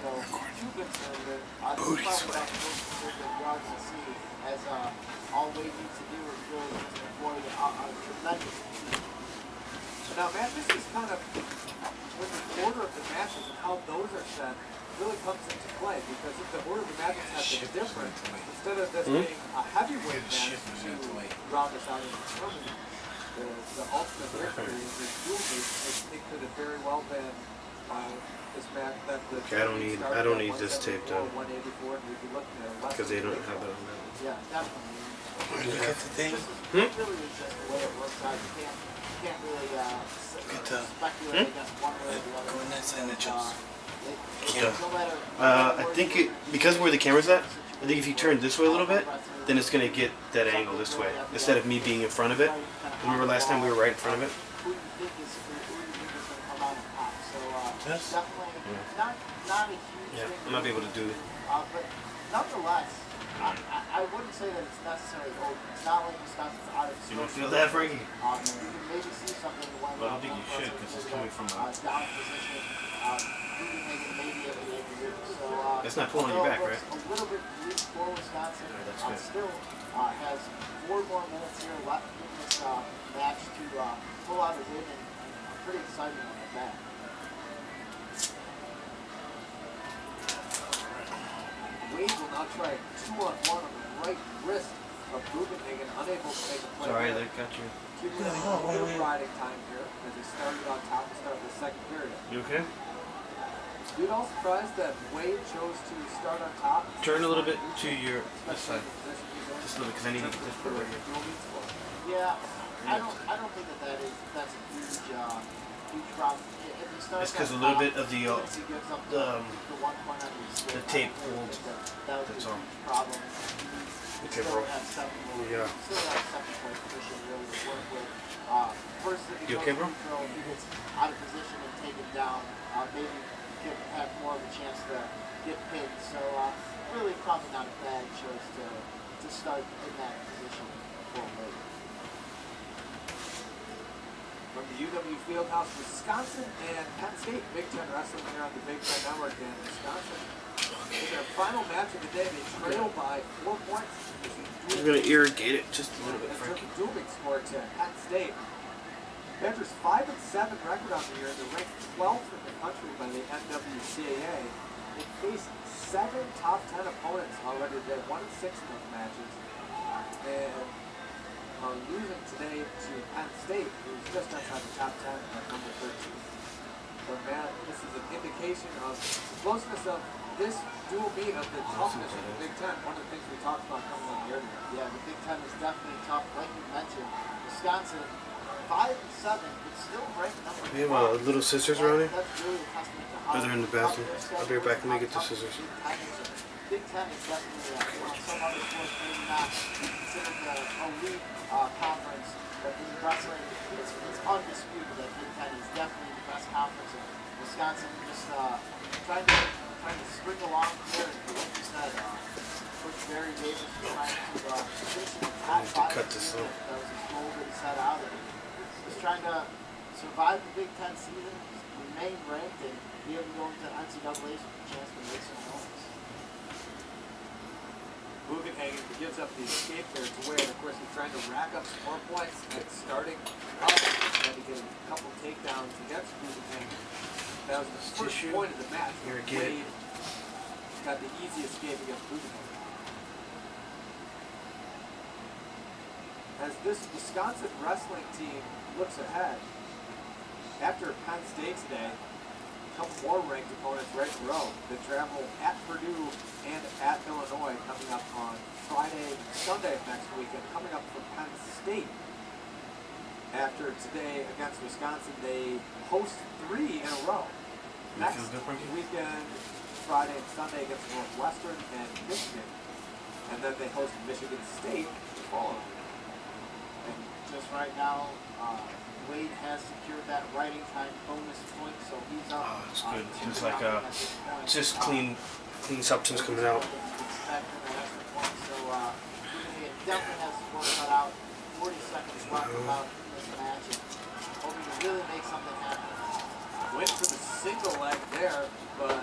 Cuban tournament, booty sweat. As all Wade needs to do is really avoid a tremendous speed. Now, man, this is kind of when the order of the matches and how those are set really comes into play, because if the order of the matches has been different, instead of this being a heavyweight match to round us out in the tournament, the ultimate victory is this dual meet. It could have very well been this match that the I don't need this tape though, because they don't have it on that. Yeah, definitely. Look at the thing. It really is just the way it works out. You can't really speculate against one way or the other. Go in that side of the chest. I think because where the camera's at, I think if you turn this way a little bit, then it's gonna get that angle this way instead of me being in front of it. Remember last time we were right in front of it? Yes. Not a huge thing. I'm not able to do it. But nonetheless, I wouldn't say that it's necessarily open. It's not like Wisconsin's out of the. You don't feel that, Frankie? You can maybe see something in one. Well, I don't think you should, because it's coming from a down position. Maybe it's not pulling you back, right? A little bit weak for Wisconsin. Still has 4 more minutes here left in this match to pull out a win, and pretty exciting one at that. Wade will now try a 2-on-1 on the right wrist of Bugenhagen, unable to make a play. Sorry, they got you. Keeping a little riding time here as they started on top to start the second period. You okay? You at all surprised that Wade chose to start on top? Turn a little bit to your this side. Just a little bit, because I need to get this part right here. Yeah, I don't think that's a huge problem. It's because a little bit of the tape holds. That's all. Okay, bro. Yeah. You okay, bro? He gets out of position and taken down. Maybe have more of a chance to get pinned. So really probably not a bad choice to start in that position for Wade. From the UW Fieldhouse, Wisconsin and Penn State, Big Ten wrestling here on the Big Ten Network, and Wisconsin, in their final match of the day, they trail by 4 points. I'm going to irrigate it just a little bit, Frankie. Dueling score to Penn State. Badgers 5-7 record on the year. They're ranked 12th in the country by the NWCAA. They faced 7 top 10 opponents already today, 1-6 in those matches, and are losing today to Penn State, who's just outside the top 10 at number 13. But man, this is an indication of the closeness of this dual meet, of the toughness of the Big Ten. One of the things we talked about coming on the air today. Yeah, the Big Ten is definitely tough. Like you mentioned, Wisconsin 5-7, but still ranked number 1. We have little scissors around here. That's really a testament to how they're in the bathroom. I'll be right back. Let me get the scissors. Big Ten is definitely some other sports maybe not considered the elite conference, but in wrestling, it's undisputed that Big Ten is definitely the best conference. And Wisconsin just trying to string along there, and like you said, Coach Barry Davis was trying to finish in the top 5. Cut this off. That was his goal that he set out, and he's trying to survive the Big Ten season, remain ranked, and be able to go into NCAA's with a chance to make some noise. Bugenhagen gives up the escape there to Wade. Of course, he's trying to rack up some more points and starting up, trying to get a couple takedowns against Bugenhagen. That was the first point of the match. Wade got the easy escape against Bugenhagen. As this Wisconsin wrestling team looks ahead, after Penn State today, a couple more ranked opponents right in a row. They travel at Purdue and at Illinois coming up on Friday, Sunday of next week, and coming up from Penn State. After today against Wisconsin, they host 3 in a row. Next weekend, Friday and Sunday against Northwestern and Michigan. And then they host Michigan State the following week. And just right now, Wade has secured that writing time bonus point, so he's up. Oh, it's good. It's like just clean substance coming out. So it definitely has his work cut out. 40 seconds left about this match, and hoping to really make something happen. Went for the single leg there, but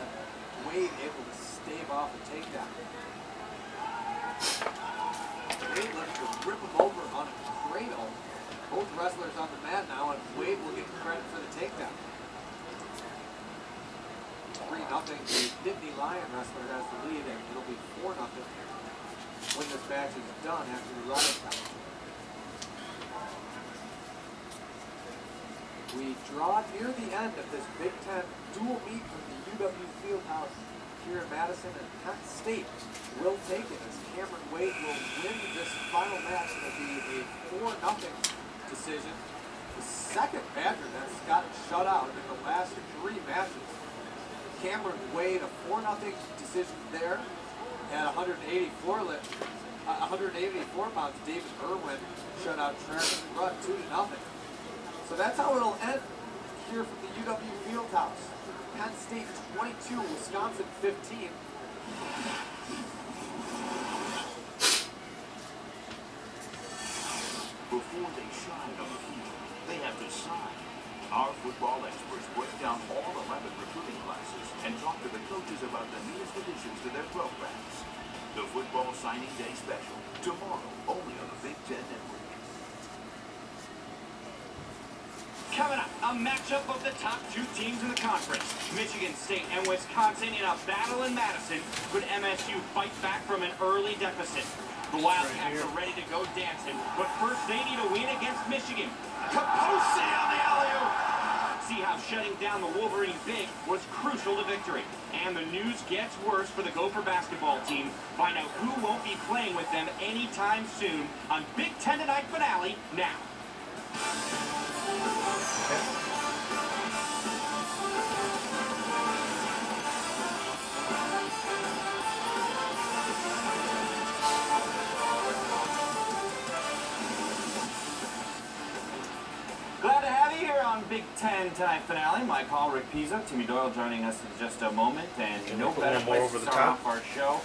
Wade able to stave off a takedown. Wade looks to rip him over on a cradle. Both wrestlers on the mat now, and Wade will get credit for the takedown. 3-0. The Nittany Lion wrestler has the lead, and it'll be 4-0 when this match is done after the riot count. We draw near the end of this Big Ten dual meet from the UW Fieldhouse here in Madison, and Penn State will take it as Cameron Wade will win this final match. It'll be a 4-0 decision. The second Badger that's gotten shut out in the last 3 matches. Cameron Wade, a 4-0 decision there at 184 pounds. David Irwin shut out Travis Rudd 2-0. So that's how it'll end here from the UW Fieldhouse. Penn State 22, Wisconsin 15. Before they shine on the field, they have to sign. Our football experts break down all 11 recruiting classes and talk to the coaches about the newest additions to their programs. The Football Signing Day Special, tomorrow, only on the Big Ten Network. Coming up, a matchup of the top 2 teams in the conference. Michigan State and Wisconsin in a battle in Madison. Could MSU fight back from an early deficit? The Wildcats are ready to go dancing, but first they need a win against Michigan. Kapose on the alley-oop! See how shutting down the Wolverine big was crucial to victory. And the news gets worse for the Gopher basketball team. Find out who won't be playing with them anytime soon on Big Ten Tonight Finale now. Glad to have you here on Big Ten Tonight Finale. My call, Rick Pizzo. Timmy Doyle joining us in just a moment. And no better place to start off our show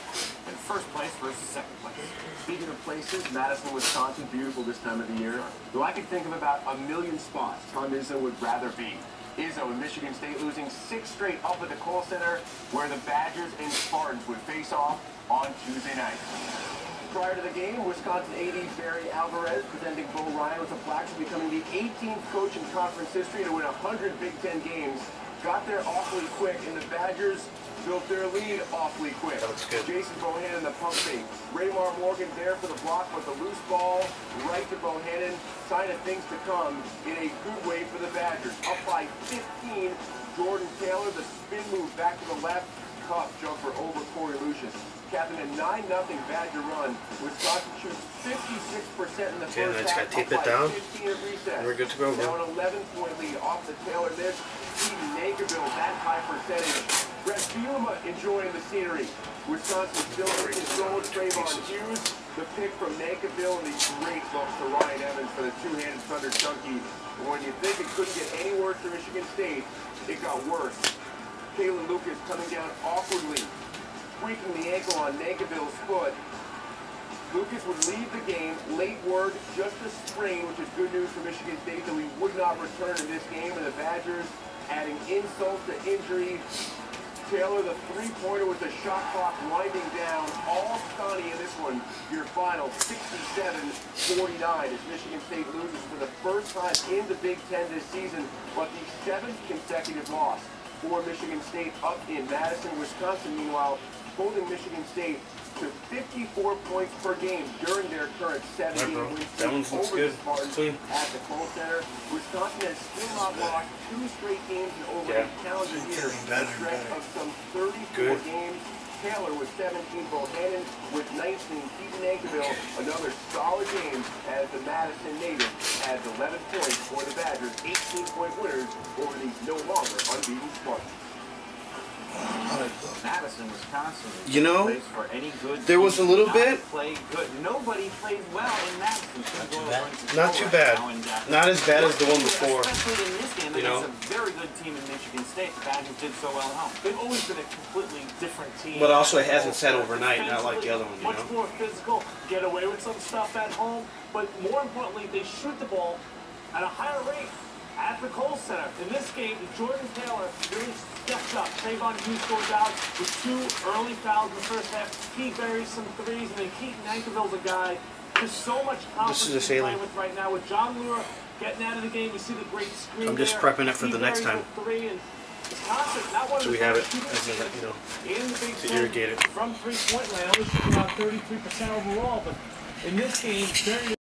than first place versus second place. Speaking of places, Madison, Wisconsin, beautiful this time of the year. Though I could think of about a million spots Tom Izzo would rather be. Izzo and Michigan State losing 6 straight up at the Kohl Center, where the Badgers and Spartans would face off on Tuesday night. Prior to the game, Wisconsin AD Barry Alvarez presenting Bo Ryan with a plaque for becoming the 18th coach in conference history to win 100 Big Ten games. Got there awfully quick, and the Badgers built their lead awfully quick. Jason Bohannon, the pump fake. Raymar Morgan there for the block, but the loose ball right to Bohannon. Sign of things to come in a good way for the Badgers. Up by 15, Jordan Taylor, the spin move back to the left. Tough jumper over Corey Lucius. Capping a 9-0 Badger run. Wisconsin shoots 56% in the first half. Tape it down. 15 at recess. We're good to go. Now an 11-point lead off the Taylor miss. Keaton Nagerville, that high percentage. Brett Bielema enjoying the scenery. Wisconsin still in control. Trayvon Hughes, the pick from Nagerville, and the great look to Ryan Evans for the two-handed Thunder Chunky. When you think it couldn't get any worse for Michigan State, it got worse. Kalen Lucas coming down awkwardly, tweaking the ankle on Nagerville's foot. Lucas would leave the game. Late word, just a sprain, which is good news for Michigan State, that he would not return in this game. And the Badgers adding insult to injury. Taylor, the three-pointer with the shot clock winding down. All Connie in this one. Your final 67-49 as Michigan State loses for the first time in the Big Ten this season, but the 7th consecutive loss for Michigan State up in Madison. Wisconsin, meanwhile, holding Michigan State to 54 points per game during their current 7-game win streak over the Spartans at the Kohl Center. Wisconsin has still not lost 2 straight games in over a calendar year. A stretch of some 34 games. Taylor with 17, Bohannon with 19, Keaton Nagerville, another solid game as the Madison native adds 11 points for the Badgers, 18-point winners over the no longer unbeaten Spartans. Madison, Wisconsin. You know, place for any good there was a little bit. Play good. Nobody plays well in Madison. Not too bad. Not as bad as the one before. Especially in this game, you know, against a very good team in Michigan State. The Badgers did so well at home. They've always been a completely different team. But also, it hasn't set overnight, not like the other one. You much know, more physical, get away with some stuff at home, but more importantly, they shoot the ball at a higher rate at the Kohl Center. In this game, Jordan Taylor really stepped up Trayvon Hughes goes out with 2 early fouls in the first half. He buries some threes, and then Keaton Nankiville's a guy. There's so much confidence This is a he's sailing. playing with right now. With John Lure getting out of the game, you see the great screen. I'm just there. prepping it for He the next buries time. the 3, and Wisconsin, not one of So the we have it best shooters as a, you know, in the Big to Ten irrigate it. from 3-point land. Only shooting about 33% overall, but in this game, very